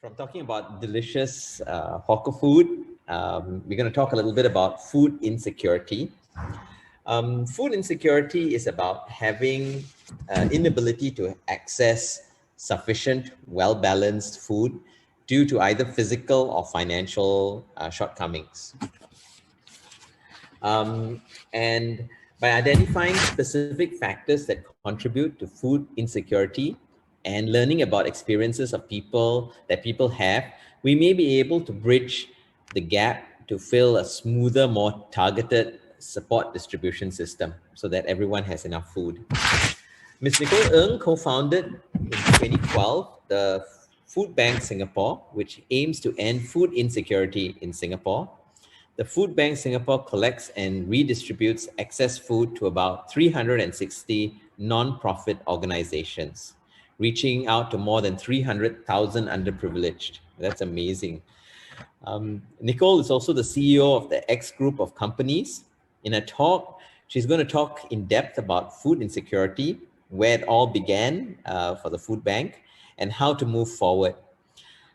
From talking about delicious hawker food, we're going to talk a little bit about food insecurity. Food insecurity is about having inability to access sufficient, well-balanced food due to either physical or financial shortcomings. And by identifying specific factors that contribute to food insecurity and learning about experiences of people that people have, we may be able to bridge the gap to fill a smoother, more targeted support distribution system so that everyone has enough food. Ms. Nichol Ng co-founded in 2012 the Food Bank Singapore, which aims to end food insecurity in Singapore. The Food Bank Singapore collects and redistributes excess food to about 360 non-profit organizations, reaching out to more than 300,000 underprivileged. That's amazing. Nichol is also the CEO of the X group of companies. In a talk, she's going to talk in depth about food insecurity, where it all began for the food bank, and how to move forward.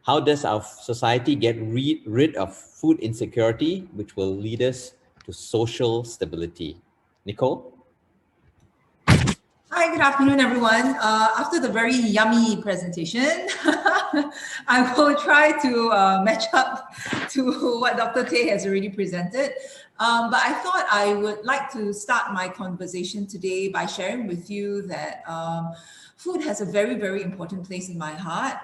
How does our society get rid of food insecurity, which will lead us to social stability? Nichol? Hi, good afternoon, everyone. After the very yummy presentation, I will try to match up to what Dr. Pte has already presented. But I thought I would like to start my conversation today by sharing with you that food has a very, very important place in my heart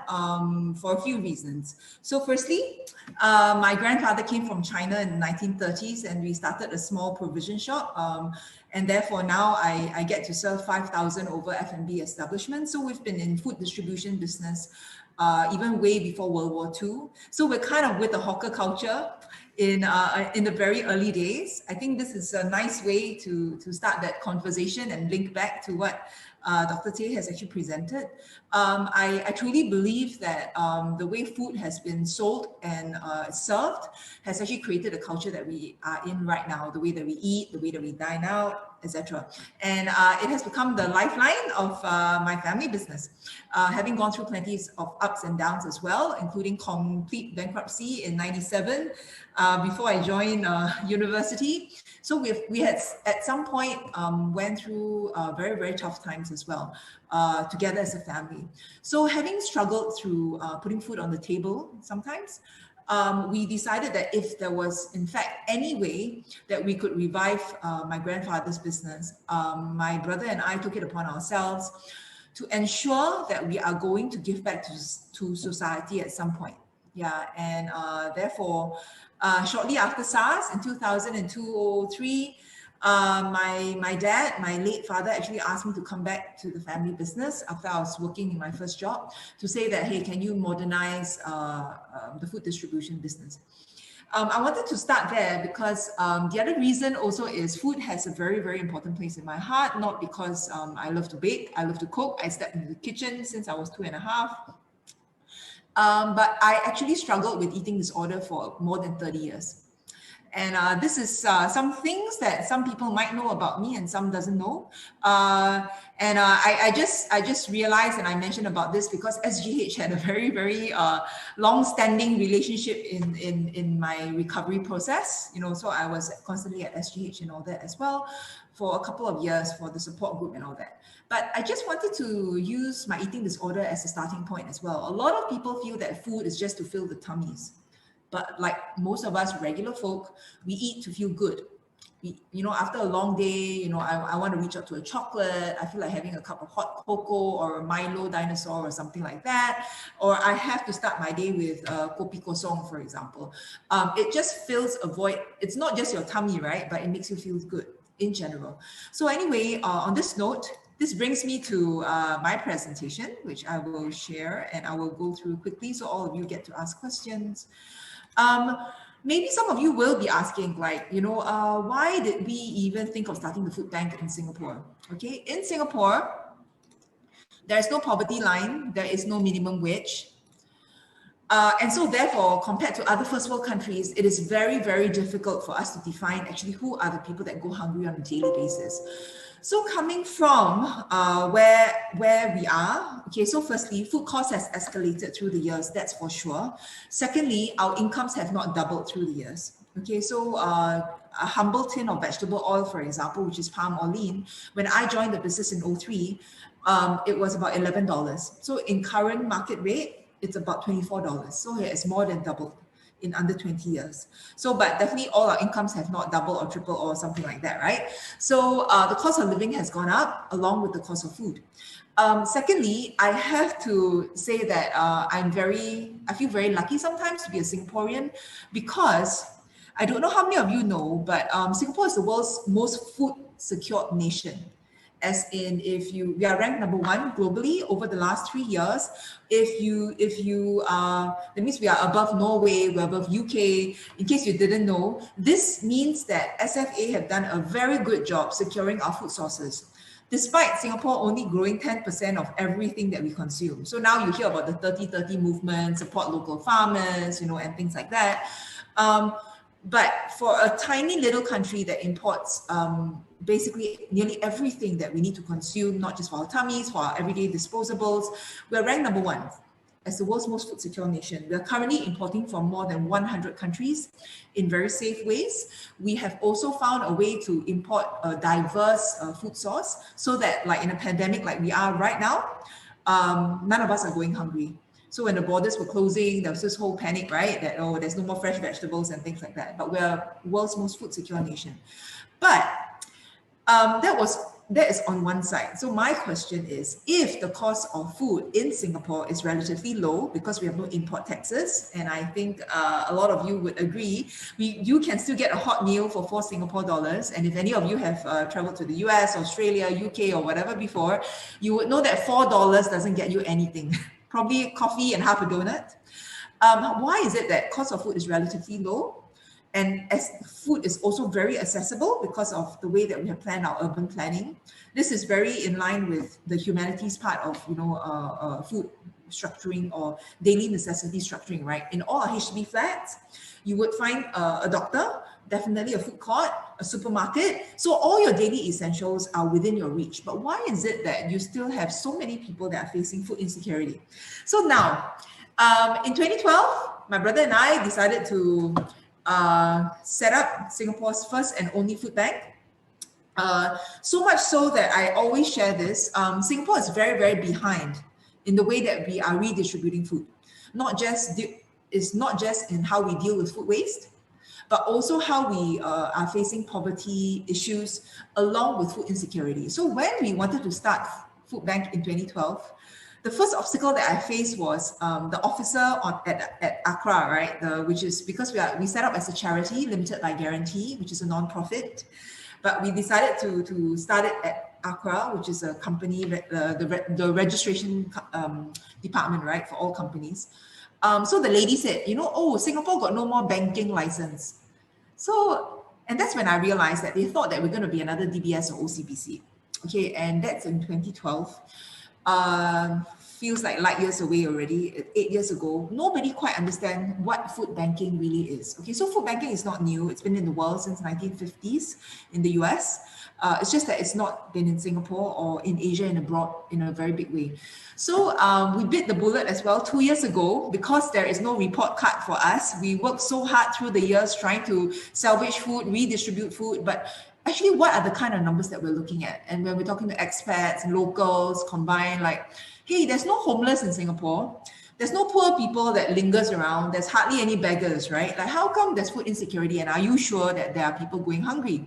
for a few reasons. So firstly, my grandfather came from China in the 1930s and we started a small provision shop. And therefore now I get to serve 5,000 over F&B establishments. So we've been in food distribution business even way before World War II. So we're kind of with the hawker culture in the very early days. I think this is a nice way to start that conversation and link back to what Dr. Pte has actually presented. I truly believe that the way food has been sold and served has actually created a culture that we are in right now, the way that we eat, the way that we dine out, etc. And it has become the lifeline of my family business, having gone through plenty of ups and downs as well, including complete bankruptcy in '97 before I joined university. So we had at some point went through very, very tough times as well, together as a family. So having struggled through putting food on the table sometimes, we decided that if there was in fact any way that we could revive my grandfather's business, my brother and I took it upon ourselves to ensure that we are going to give back to society at some point. Yeah, and therefore, shortly after SARS in 2002-03, my dad, my late father, actually asked me to come back to the family business after I was working in my first job to say that, hey, can you modernize the food distribution business? I wanted to start there because the other reason also is food has a very, very important place in my heart, not because I love to bake, I love to cook. I stepped into the kitchen since I was 2.5. But I actually struggled with eating disorder for more than 30 years. And this is some things that some people might know about me and some doesn't know. I just realized, and I mentioned about this because SGH had a very, very long-standing relationship in my recovery process. You know, so I was constantly at SGH and all that as well for a couple of years for the support group and all that. But I just wanted to use my eating disorder as a starting point as well. A lot of people feel that food is just to fill the tummies. But like most of us regular folk, we eat to feel good. You know, after a long day, you know, I want to reach out to a chocolate. I feel like having a cup of hot cocoa or a Milo dinosaur or something like that. Or I have to start my day with kopi kosong, for example. It just fills a void. It's not just your tummy, right? But it makes you feel good in general. So anyway, on this note, this brings me to my presentation, which I will share and I will go through quickly so all of you get to ask questions. Maybe some of you will be asking, like, you know, why did we even think of starting the food bank in Singapore? Okay, in Singapore, there is no poverty line, there is no minimum wage. And so therefore, compared to other first world countries, it is very, very difficult for us to define actually who are the people that go hungry on a daily basis. So coming from where we are, okay, so firstly, food cost has escalated through the years, that's for sure. Secondly, our incomes have not doubled through the years. Okay, so a humble tin of vegetable oil, for example, which is palm olein, when I joined the business in '03, it was about $11. So in current market rate, it's about $24. So it's more than doubled in under 20 years. So, but definitely all our incomes have not doubled or tripled or something like that, right? So the cost of living has gone up along with the cost of food. Secondly, I have to say that I feel very lucky sometimes to be a Singaporean, because I don't know how many of you know, but Singapore is the world's most food secured nation. As in, we are ranked number one globally over the last 3 years. That means we are above Norway, we're above UK. In case you didn't know, this means that SFA have done a very good job securing our food sources, despite Singapore only growing 10% of everything that we consume. So now you hear about the 30-30 movement, support local farmers, and things like that. But for a tiny little country that imports basically nearly everything that we need to consume, not just for our tummies, for our everyday disposables, we're ranked number one as the world's most food secure nation. We are currently importing from more than 100 countries in very safe ways. We have also found a way to import a diverse food source, so that, like in a pandemic like we are right now, none of us are going hungry. So when the borders were closing, there was this whole panic, right? That, oh, there's no more fresh vegetables and things like that. But we're world's most food secure nation. But that is on one side. So my question is, if the cost of food in Singapore is relatively low because we have no import taxes, and I think a lot of you would agree, you can still get a hot meal for 4 Singapore dollars. And if any of you have traveled to the US, Australia, UK, or whatever before, you would know that $4 doesn't get you anything. Probably coffee and half a donut. Why is it that cost of food is relatively low? And as food is also very accessible because of the way that we have planned our urban planning. This is very in line with the humanities part of food structuring or daily necessity structuring, right? In all our HDB flats, you would find a doctor, definitely a food court, a supermarket. So all your daily essentials are within your reach. But why is it that you still have so many people that are facing food insecurity? So now, in 2012, my brother and I decided to set up Singapore's first and only food bank. So much so that I always share this. Singapore is very, very behind in the way that we are redistributing food. It's not just in how we deal with food waste, but also how we are facing poverty issues along with food insecurity. So when we wanted to start Food Bank in 2012, the first obstacle that I faced was the officer at Accra, right? Which is because we set up as a charity, limited by guarantee, which is a non-profit. But we decided to start it at Accra, which is a company, the registration department, right, for all companies. So the lady said, oh, Singapore got no more banking license. So, and that's when I realized that they thought that we're going to be another DBS or OCBC. Okay, and that's in 2012. Feels like light years away already. 8 years ago, nobody quite understand what food banking really is. Okay, so food banking is not new. It's been in the world since 1950s in the US. It's just that it's not been in Singapore or in Asia and abroad in a very big way. So we bit the bullet as well 2 years ago because there is no report card for us. We worked so hard through the years trying to salvage food, redistribute food, but actually, what are the kind of numbers that we're looking at? And when we're talking to expats, locals, combined, like, hey, there's no homeless in Singapore. There's no poor people that lingers around. There's hardly any beggars, right? Like, how come there's food insecurity? And are you sure that there are people going hungry?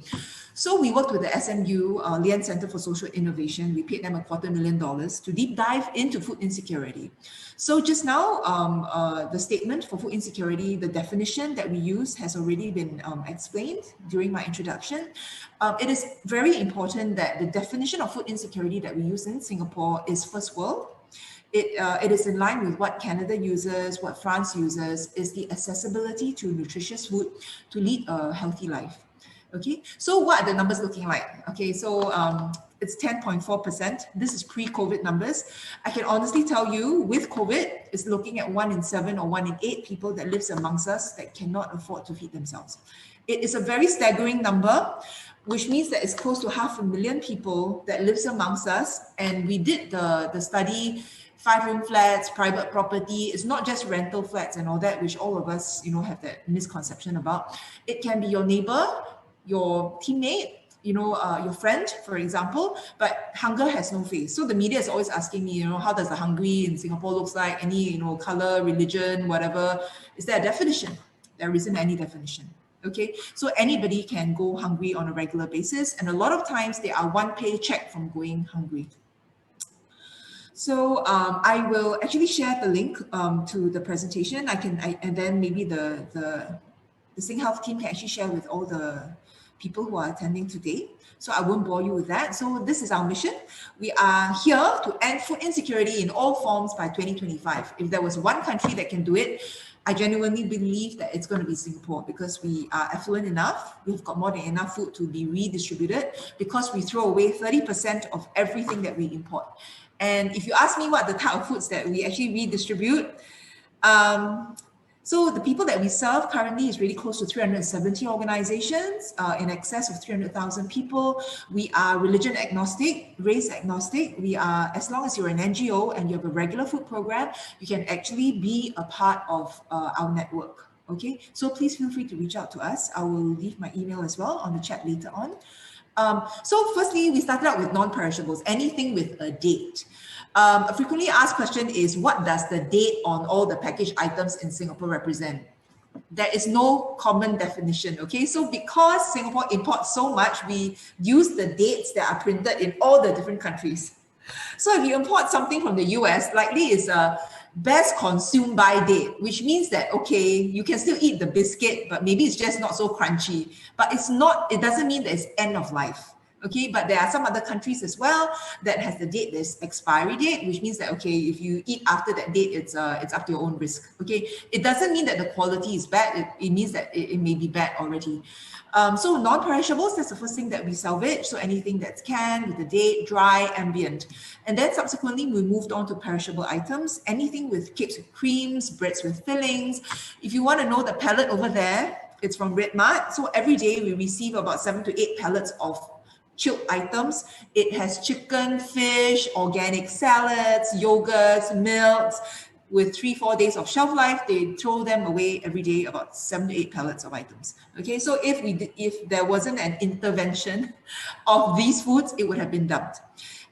So we worked with the SMU, Lian Center for Social Innovation. We paid them $250,000 to deep dive into food insecurity. So just now, the statement for food insecurity, the definition that we use has already been explained during my introduction. It is very important that the definition of food insecurity that we use in Singapore is first world. It is in line with what Canada uses, what France uses, is the accessibility to nutritious food to lead a healthy life. Okay, so what are the numbers looking like? Okay, so it's 10.4%. This is pre-COVID numbers. I can honestly tell you, with COVID, it's looking at 1 in 7 or 1 in 8 people that lives amongst us that cannot afford to feed themselves. It is a very staggering number, which means that it's close to 500,000 people that lives amongst us. And we did the study, 5-room flats, private property. It's not just rental flats and all that, which all of us, have that misconception about. It can be your neighbor, your teammate, your friend, for example, but hunger has no face. So the media is always asking me, how does the hungry in Singapore looks like? Any, color, religion, whatever. Is there a definition? There isn't any definition. Okay, so anybody can go hungry on a regular basis, and a lot of times they are one paycheck from going hungry. So I will actually share the link to the presentation. And then maybe the SingHealth team can actually share with all the people who are attending today. So I won't bore you with that. So this is our mission. We are here to end food insecurity in all forms by 2025. If there was one country that can do it, I genuinely believe that it's going to be Singapore, because we are affluent enough. We've got more than enough food to be redistributed, because we throw away 30% of everything that we import. And if you ask me what the type of foods that we actually redistribute, so the people that we serve currently is really close to 370 organizations, in excess of 300,000 people. We are religion agnostic, race agnostic. We are, as long as you're an NGO and you have a regular food program, you can actually be a part of our network. Okay, so please feel free to reach out to us. I will leave my email as well on the chat later on. So firstly, we started out with non-perishables, anything with a date. A frequently asked question is, what does the date on all the packaged items in Singapore represent? There is no common definition, okay? So because Singapore imports so much, we use the dates that are printed in all the different countries. So if you import something from the US, likely it's a best consumed by date, which means that, okay, you can still eat the biscuit, but maybe it's just not so crunchy. But it doesn't mean that it's end of life. Okay, but there are some other countries as well that has the date, there's expiry date, which means that, okay, if you eat after that date, it's up to your own risk. Okay, it doesn't mean that the quality is bad. It means that it may be bad already. So non-perishables, that's the first thing that we salvage. So anything that's canned with the date, dry, ambient. And then subsequently, we moved on to perishable items, anything with cakes with creams, breads with fillings. If you want to know the pallet over there, it's from Red Mart. So every day we receive about 7 to 8 pallets of chilled items. It has chicken, fish, organic salads, yogurts, milks. With 3-4 days of shelf life, they throw them away every day, about 7 to 8 pallets of items. Okay, so if there wasn't an intervention of these foods, it would have been dumped.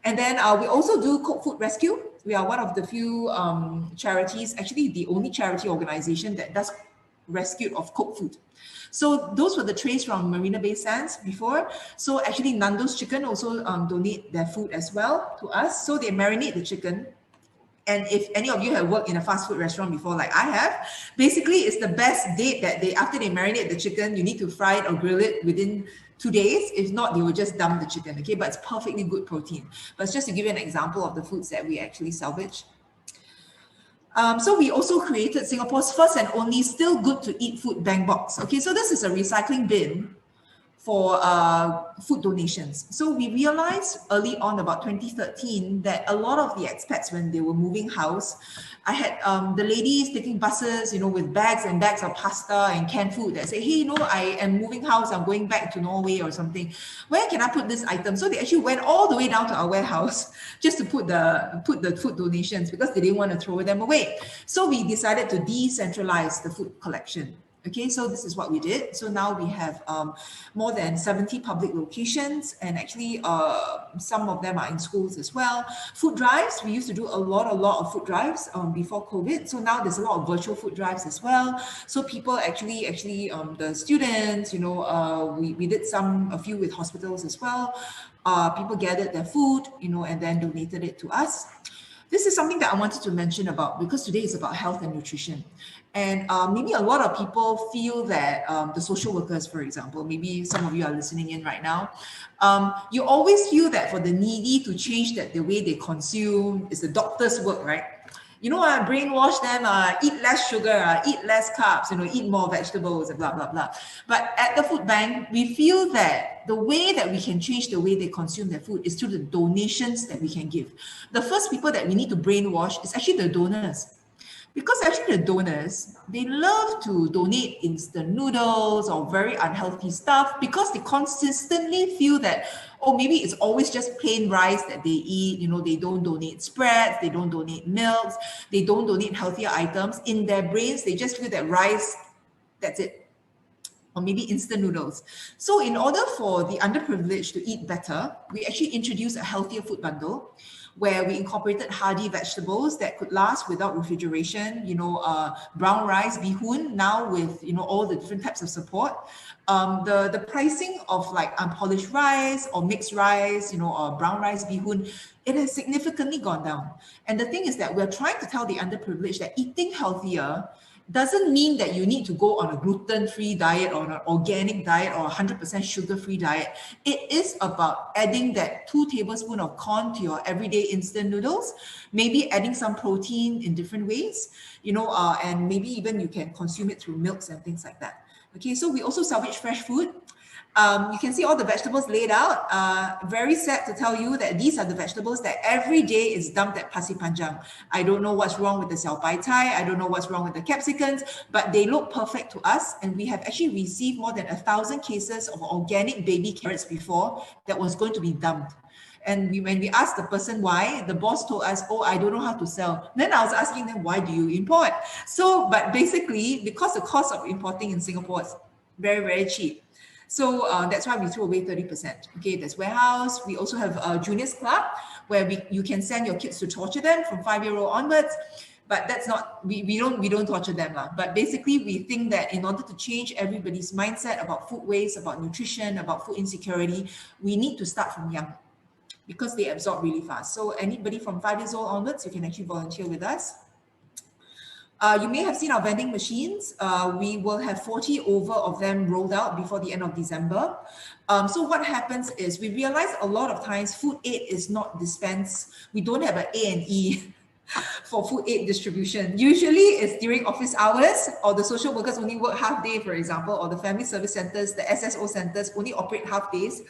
And then we also do cooked food rescue. We are one of the few charities, actually the only charity organization that does rescue of cooked food. So those were the trays from Marina Bay Sands before. So actually Nando's Chicken also donate their food as well to us. So they marinate the chicken. And if any of you have worked in a fast food restaurant before, like I have, basically it's the best date that after they marinate the chicken, you need to fry it or grill it within 2 days. If not, they will just dump the chicken, okay? But it's perfectly good protein. But it's just to give you an example of the foods that we actually salvage. So we also created Singapore's first and only still good to eat food bank box. Okay, so this is a recycling bin for food donations. So we realized early on, about 2013, that a lot of the expats, when they were moving house, I had the ladies taking buses, with bags and bags of pasta and canned food that say, hey, I am moving house, I'm going back to Norway or something. Where can I put this item? So they actually went all the way down to our warehouse just to put the food donations, because they didn't want to throw them away. So we decided to decentralize the food collection. Okay, so this is what we did. So now we have more than 70 public locations, and actually some of them are in schools as well. Food drives, we used to do a lot of food drives before COVID. So now there's a lot of virtual food drives as well. So people actually the students, we did a few with hospitals as well. People gathered their food, and then donated it to us. This is something that I wanted to mention about, because today is about health and nutrition. And maybe a lot of people feel that the social workers, for example, maybe some of you are listening in right now, you always feel that for the needy to change the way they consume is the doctor's work, right? Brainwash them, eat less sugar, eat less carbs, eat more vegetables, blah, blah, blah. But at the food bank, we feel that the way that we can change the way they consume their food is through the donations that we can give. The first people that we need to brainwash is actually the donors. Because actually the donors, they love to donate instant noodles or very unhealthy stuff because they consistently feel that, oh, maybe it's always just plain rice that they eat. You know, they don't donate spreads, they don't donate milks, they don't donate healthier items. In their brains, they just feel that rice, that's it. Or maybe instant noodles. So in order for the underprivileged to eat better, we actually introduced a healthier food bundle where we incorporated hardy vegetables that could last without refrigeration, brown rice, bihun, now with, all the different types of support. The pricing of like unpolished rice or mixed rice, or brown rice, bihun, it has significantly gone down. And the thing is that we're trying to tell the underprivileged that eating healthier doesn't mean that you need to go on a gluten-free diet or an organic diet or 100% sugar-free diet. It is about adding that 2 tablespoons of corn to your everyday instant noodles, maybe adding some protein in different ways, and maybe even you can consume it through milks and things like that. Okay, so we also salvage fresh food. You can see all the vegetables laid out. Very sad to tell you that these are the vegetables that every day is dumped at Pasir Panjang. I don't know what's wrong with the xiao bai tai. I don't know what's wrong with the capsicums, but they look perfect to us. And we have actually received more than 1,000 cases of organic baby carrots before that was going to be dumped. And when we asked the person why, the boss told us, oh, I don't know how to sell. Then I was asking them, why do you import? So, but basically, because the cost of importing in Singapore is very, very cheap. So that's why we threw away 30%. Okay, there's warehouse. We also have a juniors club where you can send your kids to torture them from 5-year-old onwards. But that's not, we don't torture them. But basically, we think that in order to change everybody's mindset about food waste, about nutrition, about food insecurity, we need to start from young because they absorb really fast. So anybody from 5 years old onwards, you can actually volunteer with us. You may have seen our vending machines. We will have 40 over of them rolled out before the end of December. So what happens is we realize a lot of times food aid is not dispensed. We don't have an A&E for food aid distribution. Usually it's during office hours, or the social workers only work half day, for example, or the family service centers, the SSO centers only operate half days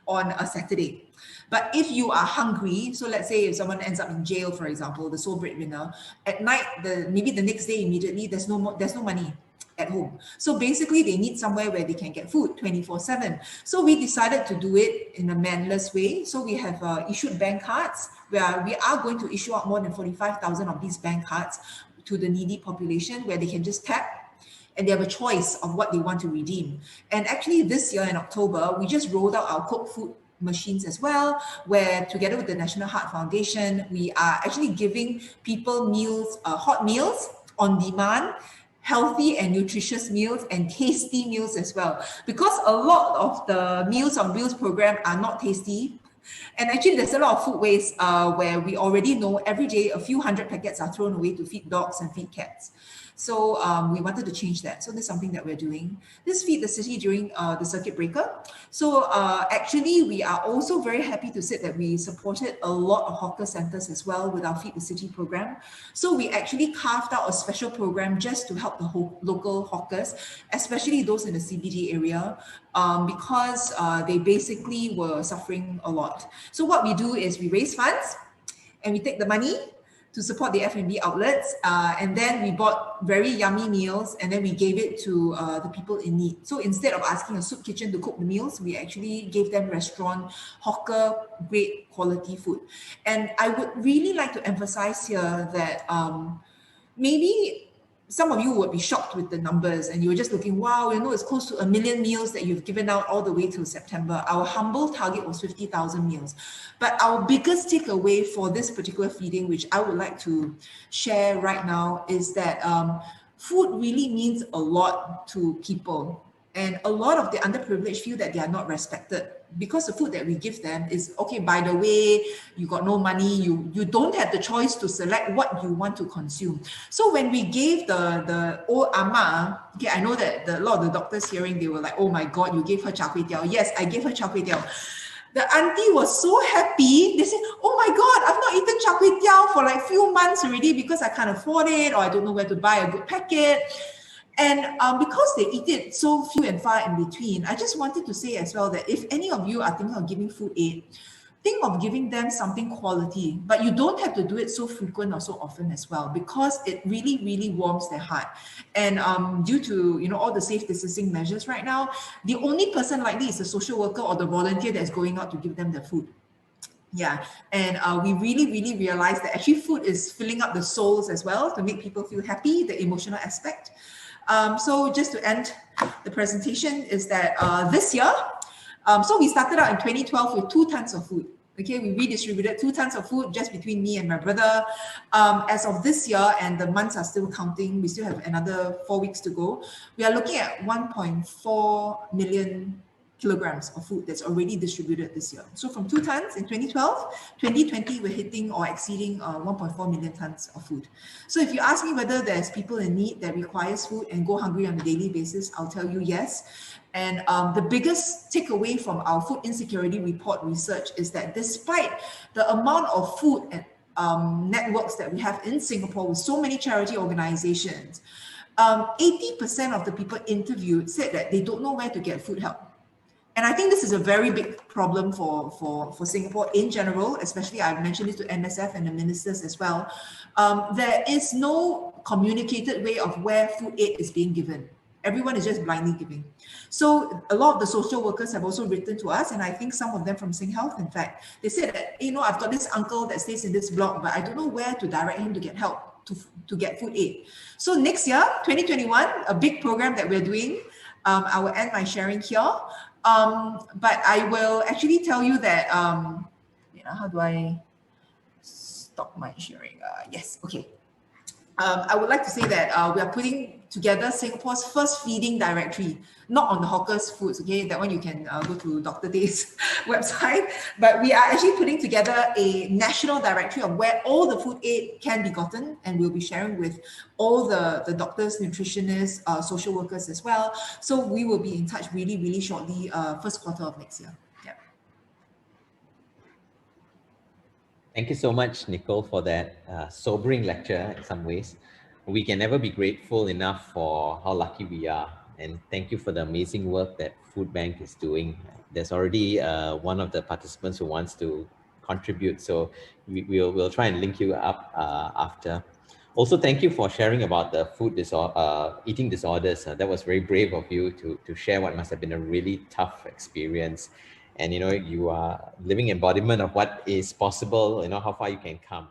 on a Saturday. But if you are hungry, so let's say if someone ends up in jail, for example, the sole breadwinner, at night, maybe the next day immediately, there's no money at home. So basically they need somewhere where they can get food 24/7. So we decided to do it in a manless way. So we have issued bank cards where we are going to issue out more than 45,000 of these bank cards to the needy population where they can just tap and they have a choice of what they want to redeem. And actually this year in October, we just rolled out our cooked food machines as well, where together with the National Heart Foundation, we are actually giving people meals, hot meals on demand, healthy and nutritious meals and tasty meals as well. Because a lot of the Meals on Wheels program are not tasty. And actually there's a lot of food waste where we already know every day a few hundred packets are thrown away to feed dogs and feed cats. So we wanted to change that. So this is something that we're doing. This Feed the City during the circuit breaker. So actually, we are also very happy to say that we supported a lot of hawker centers as well with our Feed the City program. So we actually carved out a special program just to help the local hawkers, especially those in the CBD area, because they basically were suffering a lot. So what we do is we raise funds and we take the money to support the F&B outlets. And then we bought very yummy meals and then we gave it to the people in need. So instead of asking a soup kitchen to cook the meals, we actually gave them restaurant, hawker, great quality food. And I would really like to emphasize here that maybe some of you would be shocked with the numbers and you were just looking, wow, it's close to 1 million meals that you've given out all the way till September. Our humble target was 50,000 meals. But our biggest takeaway for this particular feeding, which I would like to share right now, is that food really means a lot to people. And a lot of the underprivileged feel that they are not respected because the food that we give them is, okay, by the way, you got no money, you don't have the choice to select what you want to consume. So when we gave the old ama, okay, I know that a lot of the doctors hearing, they were like, oh my God, you gave her char kway teow. Yes, I gave her char kway teow. The auntie was so happy. They said, oh my God, I've not eaten char kway teow for like few months already because I can't afford it or I don't know where to buy a good packet. And because they eat it so few and far in between, I just wanted to say as well that if any of you are thinking of giving food aid, think of giving them something quality, but you don't have to do it so frequent or so often as well, because it really, really warms their heart. And due to, you know, all the safe distancing measures right now, the only person likely is the social worker or the volunteer that's going out to give them the food. Yeah, and we really, really realized that actually food is filling up the souls as well to make people feel happy, the emotional aspect. So just to end the presentation is that this year, so we started out in 2012 with 2 tons of food. Okay, we redistributed 2 tons of food just between me and my brother. As of this year, and the months are still counting, we still have another 4 weeks to go. We are looking at 1.4 million kilograms of food that's already distributed this year. So from 2 tons in 2012, 2020, we're hitting or exceeding 1.4 million tons of food. So if you ask me whether there's people in need that requires food and go hungry on a daily basis, I'll tell you yes. And the biggest takeaway from our food insecurity report research is that despite the amount of food and networks that we have in Singapore with so many charity organizations, 80% of the people interviewed said that they don't know where to get food help. And I think this is a very big problem for Singapore in general, especially I've mentioned this to MSF and the ministers as well. There is no communicated way of where food aid is being given. Everyone is just blindly giving. So a lot of the social workers have also written to us, and I think some of them from SingHealth, in fact, they said that, you know, I've got this uncle that stays in this block, but I don't know where to direct him to get help, to get food aid. So next year, 2021, a big program that we're doing, I will end my sharing here. But I will actually tell you that, you know, how do I stop my sharing? Yes, okay. I would like to say that we are putting together Singapore's first feeding directory, not on the hawkers' foods, okay? That one you can go to Dr. Tay's website. But we are actually putting together a national directory of where all the food aid can be gotten, and we'll be sharing with all the doctors, nutritionists, social workers as well. So we will be in touch really, really shortly, first quarter of next year. Yeah. Thank you so much, Nichol, for that sobering lecture in some ways. We can never be grateful enough for how lucky we are. And thank you for the amazing work that Food Bank is doing. There's already one of the participants who wants to contribute. So we'll try and link you up after. Also, thank you for sharing about the eating disorders. That was very brave of you to share what must have been a really tough experience. And, you know, you are living embodiment of what is possible, you know, how far you can come.